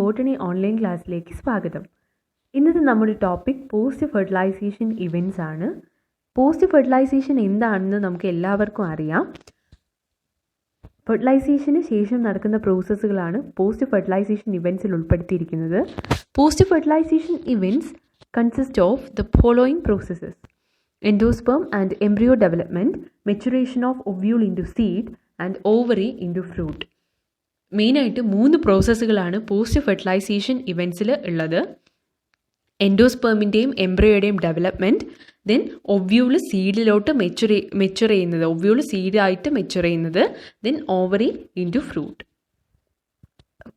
Botany online ക്ലാസ്സിലേക്ക് സ്വാഗതം. ഇന്നത്തെ നമ്മുടെ ടോപ്പിക് പോസ്റ്റ് ഫെർട്ടിലൈസേഷൻ ഇവൻറ്റ്സ് ആണ്. പോസ്റ്റ് ഫെർട്ടിലൈസേഷൻ എന്താണെന്ന് നമുക്ക് എല്ലാവർക്കും അറിയാം. ഫെർട്ടിലൈസേഷന് ശേഷം നടക്കുന്ന പ്രോസസ്സുകളാണ് പോസ്റ്റ് ഫെർട്ടിലൈസേഷൻ ഇവൻറ്റ്സിൽ ഉൾപ്പെടുത്തിയിരിക്കുന്നത്. Post fertilisation events consist of the following processes: endosperm and embryo development, maturation of ovule into seed and ovary into fruit. മെയിനായിട്ട് 3 പ്രോസസ്സുകളാണ് പോസ്റ്റ് ഫെർട്ടിലൈസേഷൻ ഇവൻറ്റ്സിൽ ഉള്ളത്. എൻഡോസ്പെർമിൻ്റെയും എംബ്രിയോയുടെയും ഡെവലപ്മെൻറ്റ്, ദെൻ ഒവ്യൂള് സീഡിലോട്ട് മെച്ചുർ ചെയ്യുന്നത്, ഒവ്യൂള് സീഡായിട്ട് മെച്ചുർ ചെയ്യുന്നത്, ദെൻ ഓവറി ഇൻറ്റു ഫ്രൂട്ട്.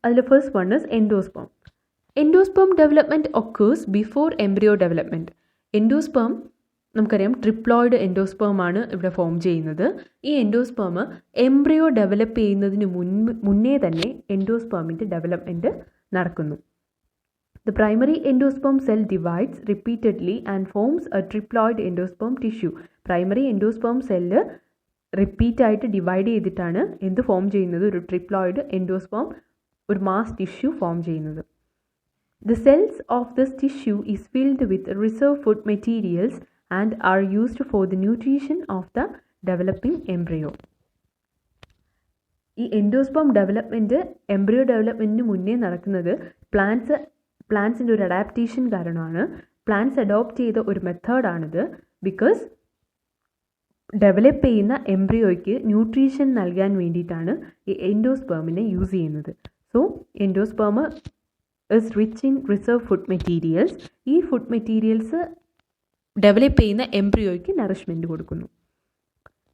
അതിൽ first one is endosperm. Endosperm development occurs before embryo development. Endosperm നമുക്കറിയാം ട്രിപ്ലോയിഡ് എൻഡോസ്പെർം ആണ് ഇവിടെ ഫോം ചെയ്യുന്നത്. ഈ എൻഡോസ്പെർം എംബ്രിയോ ഡെവലപ്പ് ചെയ്യുന്നതിന് മുന്നേ തന്നെ എൻഡോസ്പെർമിൻ്റെ ഡെവലപ്മെൻറ്റ് നടക്കുന്നു. The primary endosperm cell divides repeatedly and forms a triploid endosperm tissue. Primary endosperm cell repeat ആയിട്ട് ഡിവൈഡ് ചെയ്തിട്ടാണ് എന്ത് ഫോം ചെയ്യുന്നത്? ഒരു ട്രിപ്ലോയിഡ് എൻഡോസ്പെർം, ഒരു മാസ് ടിഷ്യൂ ഫോം ചെയ്യുന്നത്. The cells of this tissue is filled with reserve food materials and are used for the nutrition of the developing embryo. ഈ endosperm development embryo ഡെവലപ്മെൻറ്റിന് മുന്നേ നടക്കുന്നത് പ്ലാന്റ്സിൻ്റെ ഒരു അഡാപ്റ്റേഷൻ കാരണമാണ്. Plants adopt ചെയ്ത ഒരു മെത്തേഡാണിത്. Because develop ചെയ്യുന്ന എംബ്രിയോയ്ക്ക് nutrition നൽകാൻ വേണ്ടിയിട്ടാണ് ഈ എൻഡോസ്പെർമിനെ യൂസ് ചെയ്യുന്നത്. So endosperm is rich in reserve food materials. ഈ ഫുഡ് മെറ്റീരിയൽസ് ഡെവലപ്പ് ചെയ്യുന്ന എംബ്രിയോയ്ക്ക് നറിഷ്മെൻറ്റ് കൊടുക്കുന്നു.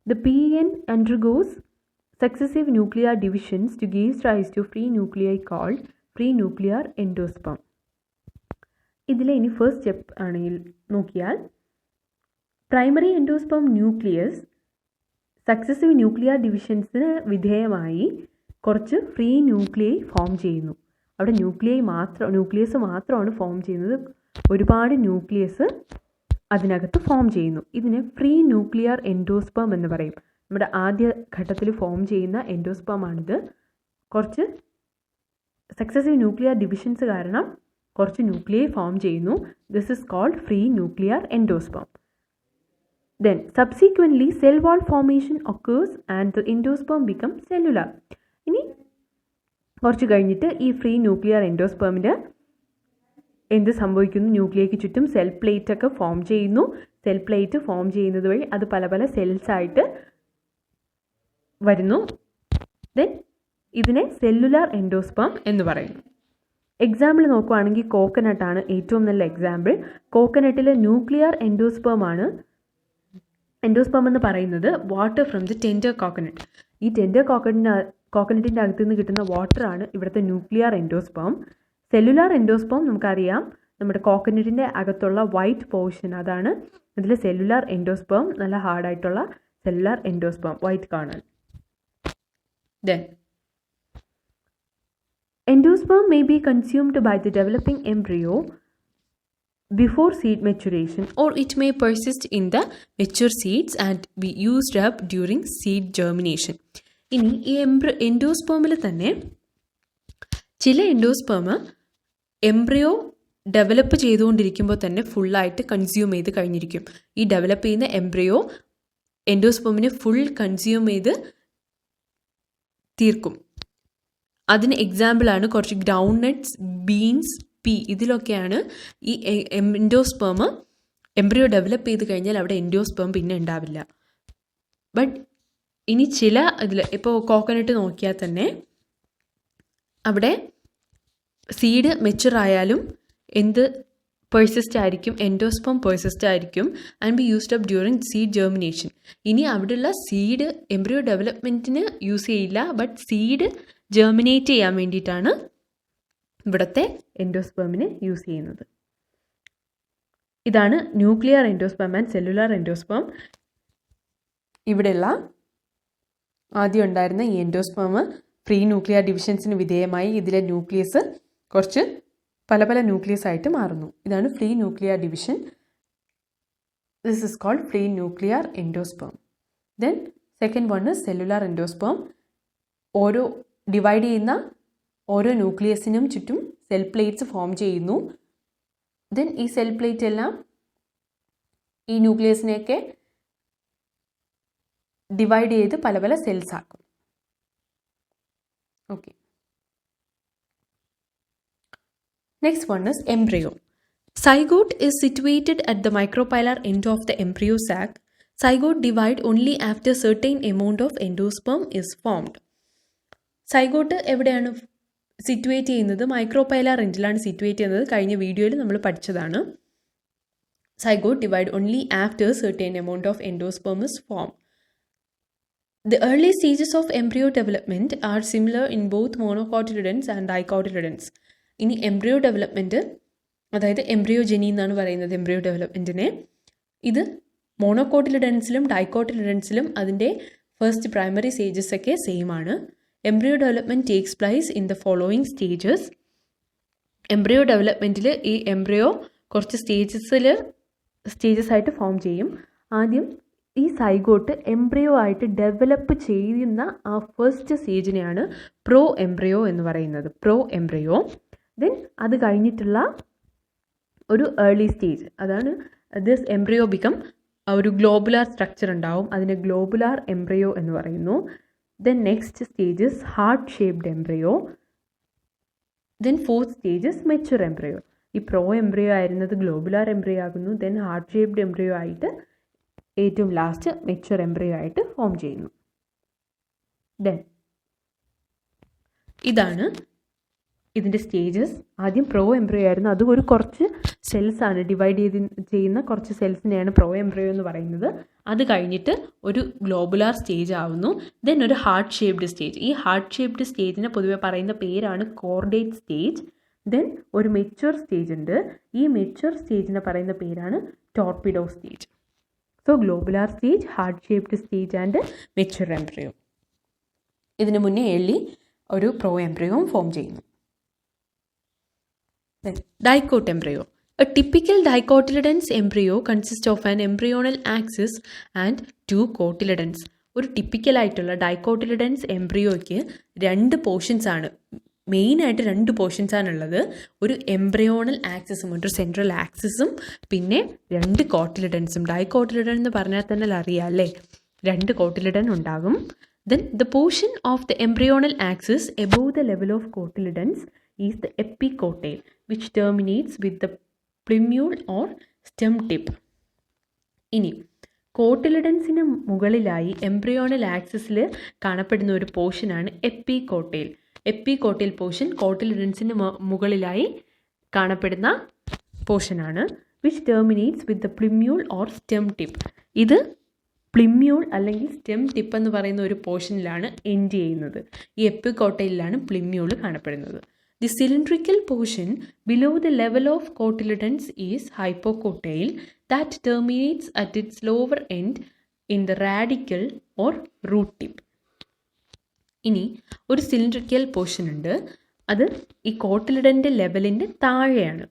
The PEN undergoes successive nuclear divisions to give rise to free nuclei called free nuclear endosperm. ഇതിലെ ഇനി ഫസ്റ്റ് സ്റ്റെപ്പ് ആണെങ്കിൽ നോക്കിയാൽ, primary endosperm nucleus successive nuclear ഡിവിഷൻസിന് വിധേയമായി കുറച്ച് ഫ്രീ ന്യൂക്ലിയൈ ഫോം ചെയ്യുന്നു. അവിടെ ന്യൂക്ലിയസ് മാത്രമാണ് ഫോം ചെയ്യുന്നത്. ഒരുപാട് ന്യൂക്ലിയസ് അതിനകത്ത് ഫോം ചെയ്യുന്നു. ഇതിനെ ഫ്രീ ന്യൂക്ലിയർ എൻഡോസ്പെർം എന്ന് പറയും. നമ്മുടെ ആദ്യ ഘട്ടത്തിൽ ഫോം ചെയ്യുന്ന എൻഡോസ്പെർമാണിത്. കുറച്ച് സക്സസീവ് ന്യൂക്ലിയർ ഡിവിഷൻസ് കാരണം കുറച്ച് ന്യൂക്ലിയൈ ഫോം ചെയ്യുന്നു. This is called free nuclear endosperm. Then subsequently cell wall formation occurs and the endosperm become cellular. ഇനി കുറച്ച് കഴിഞ്ഞിട്ട് ഈ ഫ്രീ ന്യൂക്ലിയർ എൻഡോസ്പെർമിൻ്റെ എന്ത് സംഭവിക്കുന്നു? ന്യൂക്ലിയയ്ക്ക് ചുറ്റും സെൽ പ്ലേറ്റ് ഒക്കെ ഫോം ചെയ്യുന്നു. സെൽ പ്ലേറ്റ് ഫോം ചെയ്യുന്നത് വഴി അത് പല പല സെൽസായിട്ട് വരുന്നു. ദെൻ ഇതിനെ സെല്ലുലാർ എൻഡോസ്പെർം എന്ന് പറയുന്നു. എക്സാമ്പിൾ നോക്കുകയാണെങ്കിൽ കോക്കനട്ടാണ് ഏറ്റവും നല്ല എക്സാമ്പിൾ. കോക്കനട്ടിൽ ന്യൂക്ലിയർ എൻഡോസ്പെർം എന്ന് പറയുന്നത് water from the tender coconut. ഈ ടെൻഡർ കോക്കനട്ടിൻ്റെ അകത്ത് നിന്ന് കിട്ടുന്ന വാട്ടറാണ് ഇവിടുത്തെ ന്യൂക്ലിയർ എൻഡോസ്പെർം. സെല്ലുലാർ എൻഡോസ്പെർം നമുക്കറിയാം, നമ്മുടെ കോക്കനട്ടിൻ്റെ അകത്തുള്ള വൈറ്റ് പോർഷൻ, അതാണ് ഇതിൽ സെല്ലുലാർ എൻഡോസ്പെർം. നല്ല ഹാർഡായിട്ടുള്ള സെല്ലുലാർ എൻഡോസ്പെർം, വൈറ്റ് കാണാൻ. Then endosperm may be consumed by the developing embryo before seed maturation, or it may persist in the mature seeds and be used up during seed germination. ഇനി ഈ എൻഡോസ്പെർമിൽ തന്നെ ചില endosperm embryo develop ചെയ്തുകൊണ്ടിരിക്കുമ്പോൾ തന്നെ ഫുള്ളായിട്ട് consume ചെയ്ത് കഴിഞ്ഞിരിക്കും. ഈ develop ചെയ്യുന്ന എംബ്രിയോ എൻഡോസ്പെർമിനെ ഫുൾ കൺസ്യൂം ചെയ്ത് തീർക്കും. അതിന് എക്സാമ്പിളാണ് കുറച്ച് ഗ്രൗണ്ട് നട്ട്സ്, ബീൻസ്, പീ. ഇതിലൊക്കെയാണ് ഈ എൻഡോസ്പെർം എംബ്രിയോ ഡെവലപ്പ് ചെയ്ത് കഴിഞ്ഞാൽ അവിടെ എൻഡോസ്പെർം പിന്നെ ഉണ്ടാവില്ല. ബട്ട് ഇനി ചില ഇതിൽ ഇപ്പോൾ കോക്കനട്ട് നോക്കിയാൽ തന്നെ അവിടെ സീഡ് മെച്ചുർ ആയാലും എന്ത് പെർസിസ്റ്റ് ആയിരിക്കും? എൻഡോസ്പെർം പെർസിസ്റ്റ് ആയിരിക്കും and be used up during seed germination. ഇനി അവിടെയുള്ള സീഡ് എംബ്രിയോ ഡെവലപ്മെൻറ്റിന് യൂസ് ചെയ്യില്ല, ബട്ട് സീഡ് ജെർമിനേറ്റ് ചെയ്യാൻ വേണ്ടിയിട്ടാണ് ഇവിടുത്തെ എൻഡോസ്പെർമിനെ യൂസ് ചെയ്യുന്നത്. ഇതാണ് nuclear endosperm and cellular endosperm. ഇവിടെയുള്ള ആദ്യം ഉണ്ടായിരുന്ന ഈ എൻഡോസ്പെർം ഫ്രീ ന്യൂക്ലിയർ ഡിവിഷൻസിന് വിധേയമായി ഇതിലെ ന്യൂക്ലിയസ് കുറച്ച് പല പല ന്യൂക്ലിയസ് ആയിട്ട് മാറുന്നു. ഇതാണ് free nuclear division. This is called free nuclear endosperm. Then second one is cellular endosperm. Divide ചെയ്യുന്ന ഓരോ ന്യൂക്ലിയസിനും ചുറ്റും സെൽ പ്ലേറ്റ്സ് ഫോം ചെയ്യുന്നു. ദെൻ ഈ സെൽ പ്ലേറ്റ് എല്ലാം ഈ ന്യൂക്ലിയസിനെയൊക്കെ ഡിവൈഡ് ചെയ്ത് പല പല സെൽസ് ആക്കും. Okay, next one is embryo. Zygote is situated at the micropylar end of the embryo sac. Zygote divide only after certain amount of endosperm is formed. Zygote എവിടെയാണ് situate ചെയ്യുന്നത്? Micropylar എൻഡിലാണ് situate ചെയ്യുന്നത്. കഴിഞ്ഞ വീഡിയോയിൽ നമ്മൾ പഠിച്ചതാണ്. Zygote divide only after certain amount of endosperm is formed. The early stages of embryo development are similar in both monocotyledons and dicotyledons. ഇനി embryo development, അതായത് എംബ്രിയോജെനി എന്നാണ് പറയുന്നത് എംബ്രിയോ ഡെവലപ്മെൻറ്റിനെ. ഇത് മോണോകോട്ടിലിഡൻസിലും ഡൈക്കോട്ടിലിഡൻസിലും അതിൻ്റെ ഫസ്റ്റ് പ്രൈമറി സ്റ്റേജസ് ഒക്കെ സെയിം ആണ്. Embryo development takes place in the following stages. Embryo ഡെവലപ്മെൻറ്റിൽ ഈ എംബ്രിയോ കുറച്ച് സ്റ്റേജസ് ആയിട്ട് ഫോം ചെയ്യും. ആദ്യം ഈ സൈഗോട്ട് എംബ്രിയോ ആയിട്ട് ഡെവലപ്പ് ചെയ്യുന്ന ആ ഫസ്റ്റ് സ്റ്റേജിനെയാണ് പ്രോ എംബ്രിയോ എന്ന് പറയുന്നത്. Pro embryo. ദെൻ അത് കഴിഞ്ഞിട്ടുള്ള ഒരു ഏർലി സ്റ്റേജ്, അതാണ് ദിസ് എംബ്രിയോ ബിക്കം ഒരു ഗ്ലോബുലാർ സ്ട്രക്ചർ ഉണ്ടാവും. അതിനെ ഗ്ലോബുലാർ എംബ്രിയോ എന്ന് പറയുന്നു. Then next stages heart shaped embryo. Then fourth stages mature embryo. ഈ പ്രോ എംബ്രിയോ ആയിരുന്നത് ഗ്ലോബുലാർ എംബ്രിയോ ആകുന്നു. ദെൻ ഹാർട്ട് ഷേപ്ഡ് എംബ്രിയോ ആയിട്ട് ഏറ്റവും ലാസ്റ്റ് മെച്യൂർ എംബ്രിയോ ആയിട്ട് ഫോം ചെയ്യുന്നു. ദെൻ ഇതാണ് ഇതിൻ്റെ സ്റ്റേജസ്. ആദ്യം പ്രോ എംബ്രിയോ ആയിരുന്നു, അത് ഒരു കുറച്ച് സെൽസാണ്, ഡിവൈഡ് ചെയ്യുന്ന കുറച്ച് സെൽസിനെയാണ് പ്രോ എംബ്രിയോ എന്ന് പറയുന്നത്. അത് കഴിഞ്ഞിട്ട് ഒരു ഗ്ലോബുലാർ സ്റ്റേജ് ആവുന്നു. ദെൻ ഒരു ഹാർട്ട് ഷേപ്ഡ് സ്റ്റേജ്. ഈ ഹാർട്ട് ഷേപ്ഡ് സ്റ്റേജിനെ പൊതുവെ പറയുന്ന പേരാണ് കോർഡേറ്റ് സ്റ്റേജ്. ദെൻ ഒരു മെച്യൂർ സ്റ്റേജ് ഉണ്ട്. ഈ മെച്യൂർ സ്റ്റേജിനെ പറയുന്ന പേരാണ് torpedo stage. So globular stage, heart shaped stage and mature embryo. ഇതിനു മുന്നേ ഏർലി ഒരു പ്രോ എംബ്രിയോയും ഫോം ചെയ്യുന്നു. Then, dicot embryo. A typical dicotyledon's embryo consists of an embryonal axis and two cotyledons. ഒരു ടിപ്പിക്കലായിട്ടുള്ള dicotyledons എംബ്രിയോയ്ക്ക് രണ്ട് portions ആണ്, മെയിനായിട്ട് രണ്ട് portions ആണുള്ളത്. ഒരു എംബ്രിയോണൽ ആക്സിസും ഒരു സെൻട്രൽ ആക്സിസും പിന്നെ രണ്ട് കോട്ടിലിഡൻസും. ഡൈക്കോട്ടിലിഡൻ എന്ന് പറഞ്ഞാൽ തന്നെ അറിയാം അല്ലേ, രണ്ട് കോട്ടിലിഡൻ ഉണ്ടാകും. Then the portion of the embryonal axis above the level of cotyledons is the epicotyle, which terminates with the plumule or stem tip. ഇനി കോട്ടിലിഡൻസിന് മുകളിലായി എംബ്രിയോണൽ ആക്സിസിൽ കാണപ്പെടുന്ന ഒരു പോർഷനാണ് എപ്പികോട്ടൈൽ. എപ്പികോട്ടൈൽ പോർഷൻ കോട്ടിലിഡൻസിന് മുകളിലായി കാണപ്പെടുന്ന പോർഷനാണ്. Which terminates with the plumule or stem tip. ഇത് പ്ലിമ്യൂൾ അല്ലെങ്കിൽ സ്റ്റെം ടിപ്പ് എന്ന് പറയുന്ന ഒരു പോർഷനിലാണ് എൻഡ് ചെയ്യുന്നത്. ഈ എപ്പികോട്ടൈലിലാണ് പ്ലിമ്യൂൾ കാണപ്പെടുന്നത്. The cylindrical portion below the level of cotyledons is hypocotyl that terminates at its lower end in the radicle or root tip. ഇനി ഒരു സിലിണ്ടറിക്കൽ പോർഷൻ ഉണ്ട്, അത് ഈ കോട്ടിലിഡൻ്റെ ലെവലിൻ്റെ താഴെയാണ്.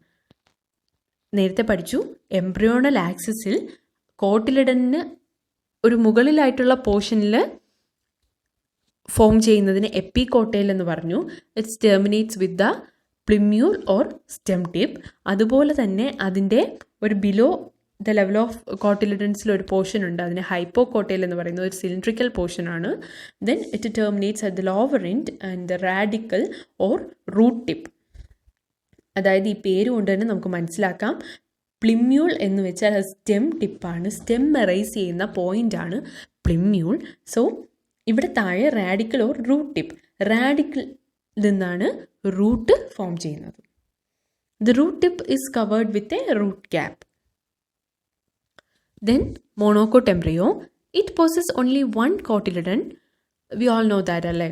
നേരത്തെ പഠിച്ചു എംബ്രിയോണൽ ആക്സിസിൽ കോട്ടിലിഡന് ഒരു മുകളിലായിട്ടുള്ള പോർഷനിൽ ഫോം ചെയ്യുന്നതിന് എപ്പികോട്ടൈൽ എന്ന് പറഞ്ഞു. It's terminates with the plumule or stem tip. അതുപോലെ തന്നെ അതിൻ്റെ ഒരു ബിലോ ദ ലെവൽ ഓഫ് കോട്ടിലിഡൻസിൽ ഒരു പോർഷൻ ഉണ്ട്, അതിന് ഹൈപ്പോകോട്ടൈൽ എന്ന് പറയുന്ന ഒരു സിലിണ്ടറിക്കൽ പോർഷനാണ്. Then it terminates at the lower end and the radicle or root tip. അതായത് ഈ പേര് കൊണ്ട് തന്നെ നമുക്ക് മനസ്സിലാക്കാം, പ്ലിമ്യൂൾ എന്ന് വെച്ചാൽ അത് സ്റ്റെം ടിപ്പാണ്, സ്റ്റെം എറൈസ് ചെയ്യുന്ന പോയിൻ്റാണ് പ്ലിമ്യൂൾ. സോ ഇവിടെ താഴെ radicle or root tip, radicle നിന്നാണ് റൂട്ട് ഫോം ചെയ്യുന്നത്. The root tip is covered with a root cap. Then monocot embryo. It possess only one cotyledon. We all know that അല്ലേ.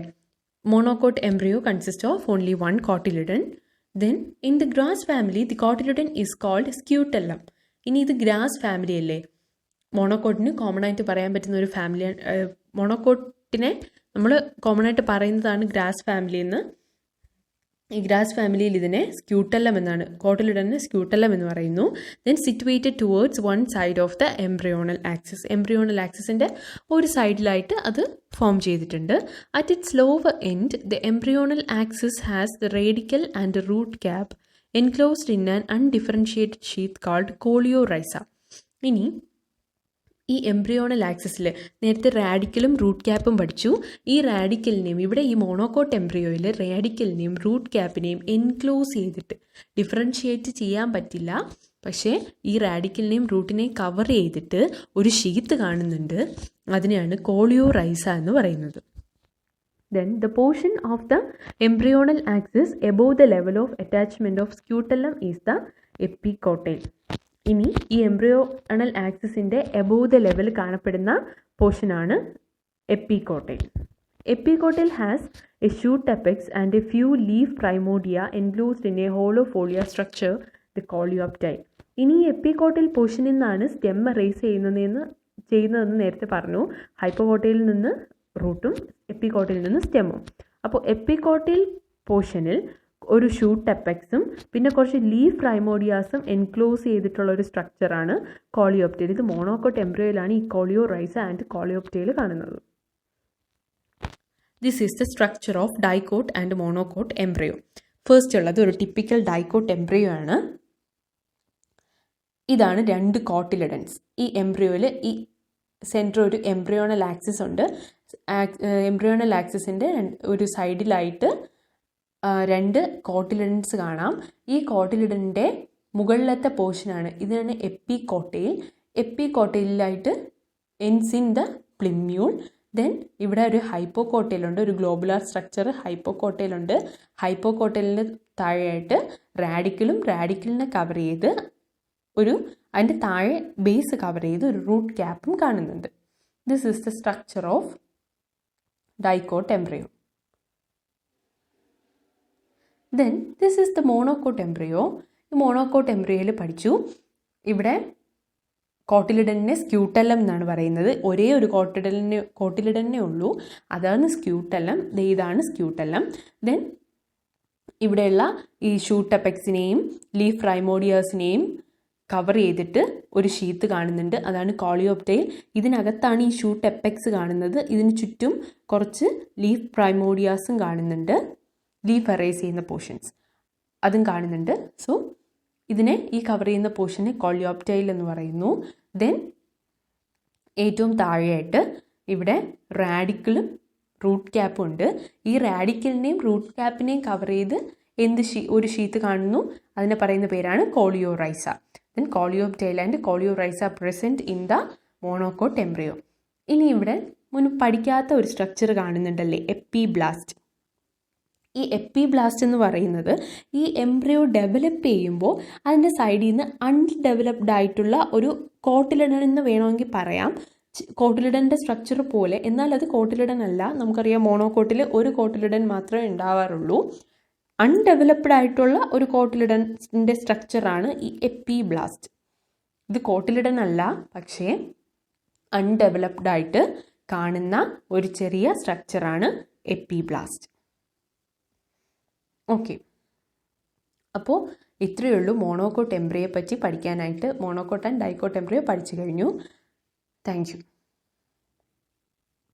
Monocot embryo consist of only one cotyledon. Then in the grass family the cotyledon is called scutellum. ഇനി ഇത് grass family അല്ലേ, മോണോകോട്ടിന് common ആയിട്ട് പറയാൻ പറ്റുന്ന ഒരു family. മോണോകോട്ടിനെ നമ്മൾ common ആയിട്ട് പറയുന്നതാണ് ഗ്രാസ് ഫാമിലി എന്ന്. ഈ ഗ്രാസ് ഫാമിലിയിൽ ഇതിനെ സ്ക്യൂട്ടല്ലം എന്നാണ്, കോട്ടിലിഡനെ സ്ക്യൂട്ടല്ലം എന്ന് പറയുന്നു. Then situated towards one side of the embryonal axis. Embryonal ആക്സിസിൻ്റെ ഒരു സൈഡിലായിട്ട് അത് ഫോം ചെയ്തിട്ടുണ്ട്. At its lower end the embryonal axis has the radicle and root cap enclosed in an undifferentiated sheath called coleorhiza. ഇനി ഈ embryonal ആക്സിസിൽ നേരത്തെ റാഡിക്കലും root ക്യാപ്പും പഠിച്ചു. ഈ റാഡിക്കലിനെയും ഇവിടെ ഈ മോണോകോട്ട് എംബ്രിയോയിൽ റാഡിക്കലിനെയും റൂട്ട് ക്യാപ്പിനെയും എൻക്ലോസ് ചെയ്തിട്ട് ഡിഫറൻഷിയേറ്റ് ചെയ്യാൻ പറ്റില്ല. പക്ഷേ ഈ റാഡിക്കലിനെയും റൂട്ടിനെയും കവർ ചെയ്തിട്ട് ഒരു ഷീത്ത് കാണുന്നുണ്ട്. അതിനെയാണ് കോളിയോറൈസ എന്ന് പറയുന്നത്. Then the portion of the embryonal axis above the level of attachment of scutellum is the epicotyle. ഇനി ഈ എംബ്രിയോണൽ ആക്സിസിൻ്റെ എബോവ് ദ ലെവൽ കാണപ്പെടുന്ന പോർഷനാണ് epicotyl. Epicotyl has a shoot apex and a few leaf primordia enclosed in a hollow foliar structure the coleoptile. ഇനി ഈ എപ്പികോട്ടൈൽ പോർഷനിൽ നിന്നാണ് stem raise ചെയ്യുന്നതെന്ന് നേരത്തെ പറഞ്ഞു. ഹൈപ്പോകോട്ടയിൽ നിന്ന് റൂട്ടും എപ്പികോട്ടയിൽ നിന്ന് സ്റ്റെമ്മും. അപ്പോൾ എപ്പികോട്ടൈൽ പോർഷനിൽ ഒരു ഷൂട്ട് അപ്പെക്സും പിന്നെ കുറച്ച് ലീഫ് പ്രൈമോഡിയാസും എൻക്ലോസ് ചെയ്തിട്ടുള്ള ഒരു സ്ട്രക്ചറാണ് കോളിയോപ്റ്റൈൽ. ഇത് മോണോകോട്ട് എംബ്രിയോയിലാണ് ഈ കോളിയോറൈസ ആൻഡ് കോളിയോപ്റ്റൈൽ കാണുന്നത്. This is the structure of dicot and monocot embryo. First ഉള്ളത് ഒരു ടിപ്പിക്കൽ ഡൈക്കോട്ട് എംബ്രിയോ ആണ്. ഇതാണ് രണ്ട് കോട്ടിലിഡൻസ്. ഈ എംബ്രിയോയിൽ ഈ സെൻറ്റർ ഒരു എംബ്രിയോണൽ ആക്സിസ് ഉണ്ട്. എംബ്രിയോണൽ ആക്സിസിൻ്റെ ഒരു സൈഡിലായിട്ട് രണ്ട് കോട്ടിലിഡൻസ് കാണാം. ഈ കോട്ടിലിഡൻ്റെ മുകളിലത്തെ പോർഷനാണ്, ഇതിനാണ് എപ്പികോട്ടൈൽ. എപ്പികോട്ടൈലിലായിട്ട് ends in the plumule. Then ഇവിടെ ഒരു ഹൈപ്പോകോട്ടൈലുണ്ട്, ഒരു ഗ്ലോബുലാർ സ്ട്രക്ചർ ഹൈപ്പോകോട്ടൈലുണ്ട്. ഹൈപ്പോകോട്ടൈലിന് താഴെയായിട്ട് റാഡിക്കലും റാഡിക്കലിനെ കവർ ചെയ്ത് അതിൻ്റെ താഴെ ബേസ് കവർ ചെയ്ത് ഒരു റൂട്ട് ക്യാപ്പും കാണുന്നുണ്ട്. This is the structure of dicot embryo. Then this is the monocot embryo. ഈ മോണോകോട്ട് എംബ്രിയോയിൽ പഠിച്ചു, ഇവിടെ കോട്ടിലിഡനെ സ്ക്യൂട്ടല്ലം എന്നാണ് പറയുന്നത്. ഒരേ ഒരു കോട്ടിലിഡനെ ഉള്ളൂ, അതാണ് സ്ക്യൂട്ടല്ലം. ഇതാണ് സ്ക്യൂട്ടല്ലം. ദെൻ ഇവിടെയുള്ള ഈ ഷൂട്ട് അപ്പെക്സിനെയും ലീഫ് പ്രൈമോഡിയാസിനെയും കവർ ചെയ്തിട്ട് ഒരു ഷീത്ത് കാണുന്നുണ്ട്, അതാണ് കോളിയോപ്റ്റൈൽ. ഇതിനകത്താണ് ഈ ഷൂട്ട് എപ്പെക്സ് കാണുന്നത്. ഇതിന് ചുറ്റും കുറച്ച് ലീഫ് പ്രൈമോഡിയാസും കാണുന്നുണ്ട്, ലീഫ് അറേസ് ചെയ്യുന്ന പോർഷൻസ് അതും കാണുന്നുണ്ട്. സോ ഇതിനെ ഈ കവർ ചെയ്യുന്ന പോർഷനെ കോളിയോപ്റ്റൈൽ എന്ന് പറയുന്നു. ദെൻ ഏറ്റവും താഴെയായിട്ട് ഇവിടെ റാഡിക്കലും റൂട്ട് ക്യാപ്പും ഉണ്ട്. ഈ റാഡിക്കലിനെയും റൂട്ട് ക്യാപ്പിനെയും കവർ ചെയ്ത് ഒരു ഷീത്ത് കാണുന്നു, അതിനെ പറയുന്ന പേരാണ് coleorhiza. Then coleoptile and coleorhiza present in the monocot embryo. ഇനി ഇവിടെ മുൻപ് പഠിക്കാത്ത ഒരു സ്ട്രക്ചർ കാണുന്നുണ്ടല്ലേ, എപ്പിബ്ലാസ്റ്റ്. ഈ എപ്പിബ്ലാസ്റ്റ് എന്ന് പറയുന്നത് ഈ എംബ്രിയോ ഡെവലപ്പ് ചെയ്യുമ്പോൾ അതിൻ്റെ സൈഡിൽ നിന്ന് അൺഡെവലപ്ഡ് ആയിട്ടുള്ള ഒരു കോട്ടിലിഡൻ എന്ന് വേണമെങ്കിൽ പറയാം. കോട്ടിലിഡൻ്റെ സ്ട്രക്ചർ പോലെ, എന്നാൽ അത് കോട്ടിലിഡൻ അല്ല. നമുക്കറിയാം മോണോകോട്ടിൽ ഒരു കോട്ടിലിഡൻ മാത്രമേ ഉണ്ടാവാറുള്ളൂ. അൺഡെവലപ്ഡ് ആയിട്ടുള്ള ഒരു കോട്ടിലിഡൻ്റെ സ്ട്രക്ചറാണ് ഈ എപ്പിബ്ലാസ്റ്റ്. ഇത് കോട്ടിലിഡൻ അല്ല, പക്ഷേ അൺഡെവലപ്ഡ് ആയിട്ട് കാണുന്ന ഒരു ചെറിയ സ്ട്രക്ചറാണ് എപ്പിബ്ലാസ്റ്റ്. ഓക്കെ, അപ്പോൾ ഇത്രയേ ഉള്ളൂ മോണോകോട്ട് എംബ്രിയോയെ പറ്റി പഠിക്കാനായിട്ട്. മോണോകോട്ട് ആൻഡ് ഡൈക്കോട്ട് എംബ്രിയോ പഠിച്ചു കഴിഞ്ഞു. Thank you.